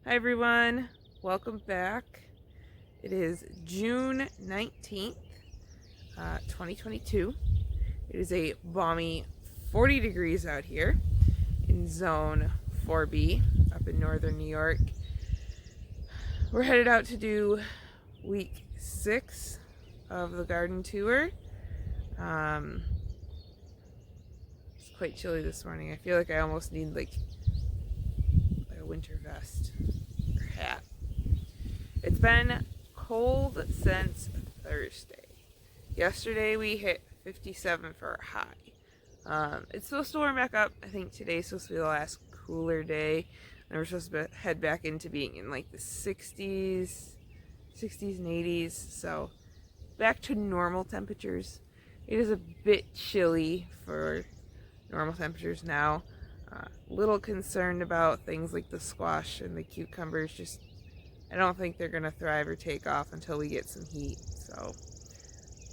Hi everyone, welcome back. It is June 19th, 2022. It is a balmy 40 degrees out here in zone 4B up in northern New York. We're headed out to do week 6 of the garden tour. It's quite chilly this morning. I feel like I almost need like a winter vest or hat. It's been cold since Thursday. Yesterday we hit 57 for a high. It's supposed to warm back up. I think today's supposed to be the last cooler day. And we're supposed to head back into being in like the 60s and 80s. So back to normal temperatures. It is a bit chilly for normal temperatures now. Little concerned about things like the squash and the cucumbers. Just I don't think they're gonna thrive or take off until we get some heat. So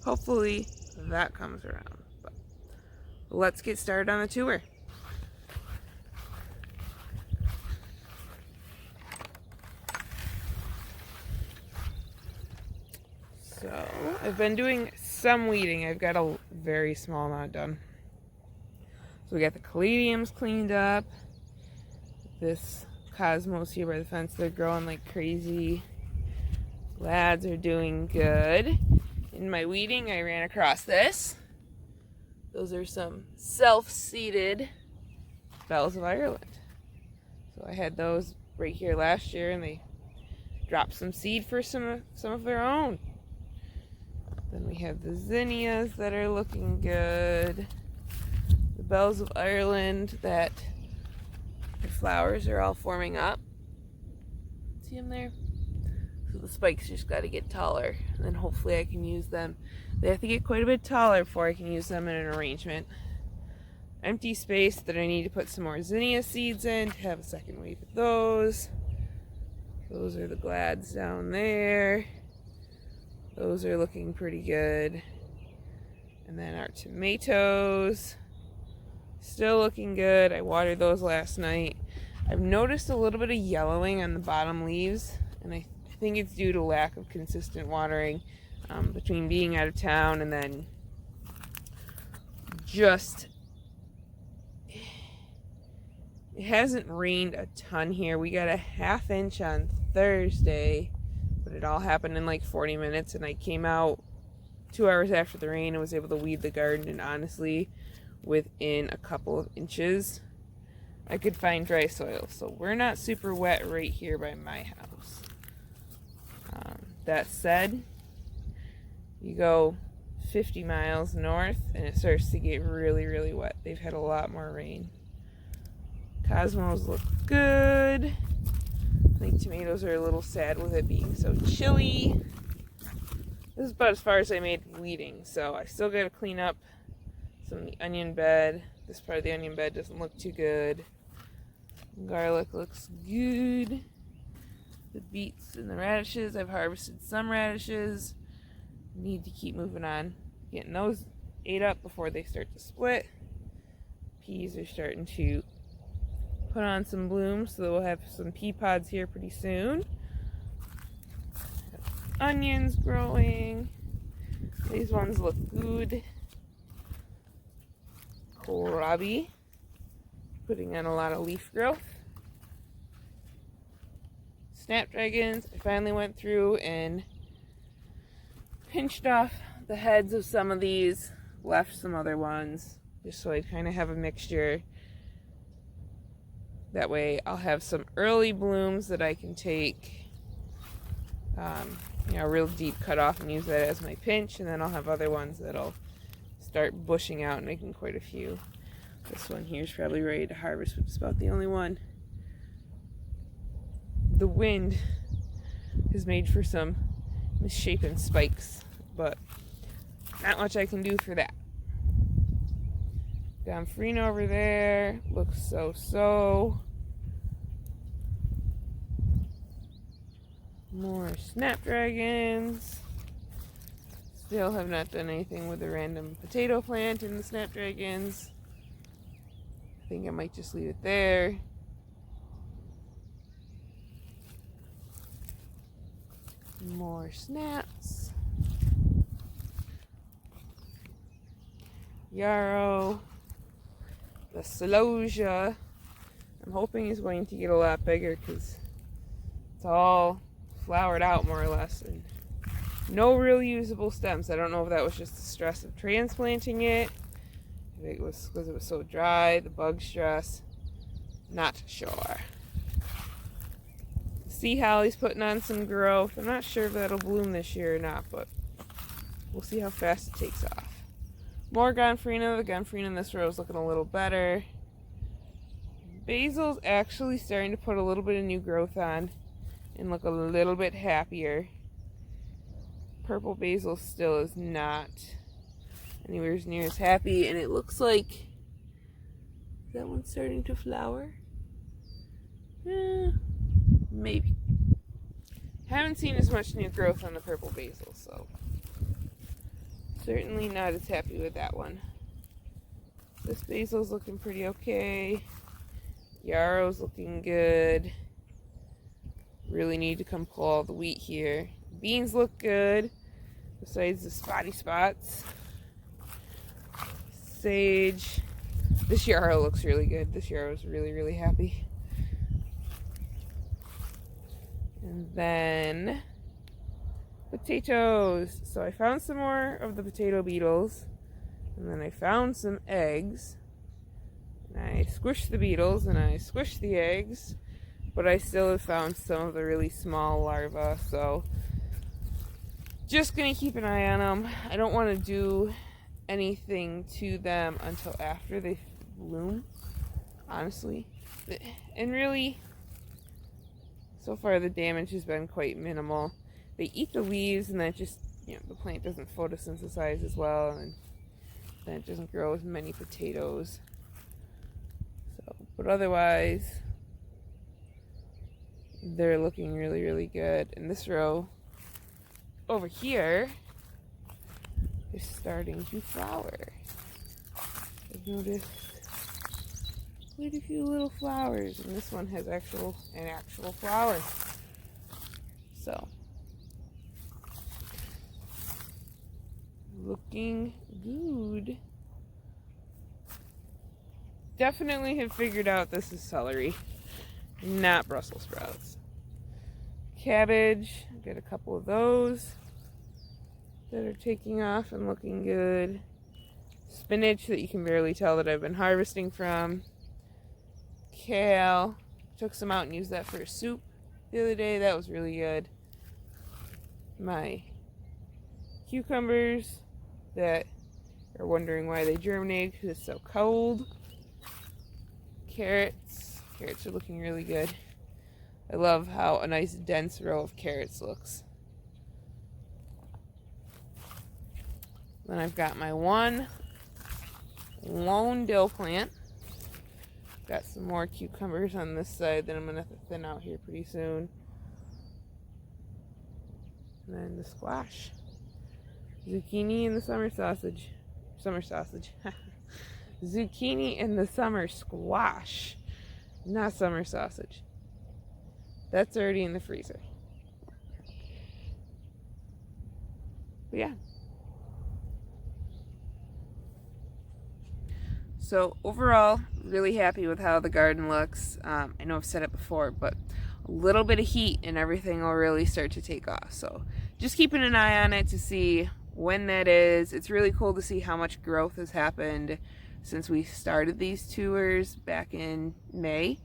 hopefully that comes around. But let's get started on the tour. So I've been doing some weeding. I've got a very small amount done. So we got the caladiums cleaned up. This cosmos here by the fence, they're growing like crazy. Lads are doing good. In my weeding, I ran across this. Those are some self-seeded bells of Ireland. So I had those right here last year, and they dropped some seed for some of their own. Then we have the zinnias that are looking good. The bells of Ireland that the flowers are all forming up. See them there? So the spikes just got to get taller, and then hopefully I can use them. They have to get quite a bit taller before I can use them in an arrangement. Empty space that I need to put some more zinnia seeds in to have a second wave of those. Those are the glads down there. Those are looking pretty good. And then our tomatoes, still looking good. I watered those last night. I've noticed a little bit of yellowing on the bottom leaves, and I think it's due to lack of consistent watering between being out of town and then just it hasn't rained a ton here. We got a ½ inch on Thursday, but it all happened in like 40 minutes, and I came out 2 hours after the rain and was able to weed the garden, and honestly within a couple of inches I could find dry soil. So we're not super wet right here by my house. That said, you go 50 miles north and it starts to get really, really wet. They've had a lot more rain. Cosmos look good. I think tomatoes are a little sad with it being so chilly. This is about as far as I made weeding, so I still got to clean up some of the onion bed. This part of the onion bed doesn't look too good. Garlic looks good. The beets and the radishes, I've harvested some radishes. Need to keep moving on, getting those ate up before they start to split. Peas are starting to put on some blooms, so we'll have some pea pods here pretty soon. Onions growing. These ones look good. Kohlrabi putting on a lot of leaf growth. Snapdragons, I finally went through and pinched off the heads of some of these, left some other ones, just so I kind of have a mixture. That way I'll have some early blooms that I can take, a real deep cut off and use that as my pinch, and then I'll have other ones that'll start bushing out and making quite a few. This one here is probably ready to harvest, which is about the only one. The wind has made for some misshapen spikes, but not much I can do for that. Gomphrena over there looks so. More snapdragons. Still have not done anything with the random potato plant in the snapdragons. I think I might just leave it there. More snaps. Yarrow. The celosia. I'm hoping he's going to get a lot bigger because it's all flowered out more or less. And no real usable stems. I don't know if that was just the stress of transplanting it. I think it was because it was so dry, the bug stress. Not sure. Sea holly's putting on some growth. I'm not sure if that'll bloom this year or not, but we'll see how fast it takes off. More Gomphrena. The Gomphrena in this row is looking a little better. Basil's actually starting to put a little bit of new growth on and look a little bit happier. Purple basil still is not anywhere near as happy, and it looks like that one's starting to flower. Maybe. Haven't seen as much new growth on the purple basil, so certainly not as happy with that one. This basil's looking pretty okay. Yarrow's looking good. Really need to come pull all the wheat here. Beans look good, besides the spotty spots. Sage. This yarrow looks really good. This yarrow's really, really happy. And then potatoes. So I found some more of the potato beetles. And then I found some eggs. And I squished the beetles and I squished the eggs. But I still have found some of the really small larvae. So just going to keep an eye on them. I don't want to do anything to them until after they bloom, honestly. And really, so far the damage has been quite minimal. They eat the leaves and that just, the plant doesn't photosynthesize as well, and then it doesn't grow as many potatoes. So, but otherwise, they're looking really, really good. And this row over here is starting to flower. I've noticed quite a few little flowers, and this one has an actual flower. So, looking good. Definitely have figured out this is celery, not Brussels sprouts. Cabbage, got a couple of those that are taking off and looking good. Spinach that you can barely tell that I've been harvesting from. Kale, took some out and used that for a soup the other day. That was really good. My cucumbers that are wondering why they germinate because it's so cold. Carrots are looking really good. I love how a nice dense row of carrots looks. Then I've got my one lone dill plant. Got some more cucumbers on this side that I'm going to thin out here pretty soon. And then the squash. Zucchini and the summer sausage. Zucchini and the summer squash. Not summer sausage. That's already in the freezer. But yeah. So overall, really happy with how the garden looks. I know I've said it before, but a little bit of heat and everything will really start to take off. So just keeping an eye on it to see when that is. It's really cool to see how much growth has happened since we started these tours back in May.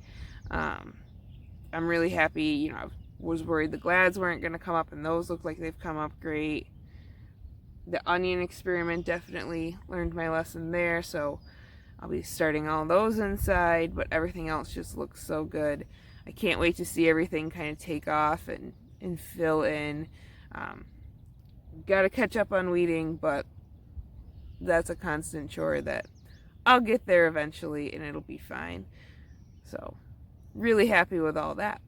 I'm really happy. I was worried the glads weren't going to come up, and those look like they've come up great. The onion experiment, definitely learned my lesson there, so I'll be starting all those inside, but everything else just looks so good. I can't wait to see everything kind of take off and fill in. Got to catch up on weeding, but that's a constant chore that I'll get there eventually and it'll be fine. So, really happy with all that.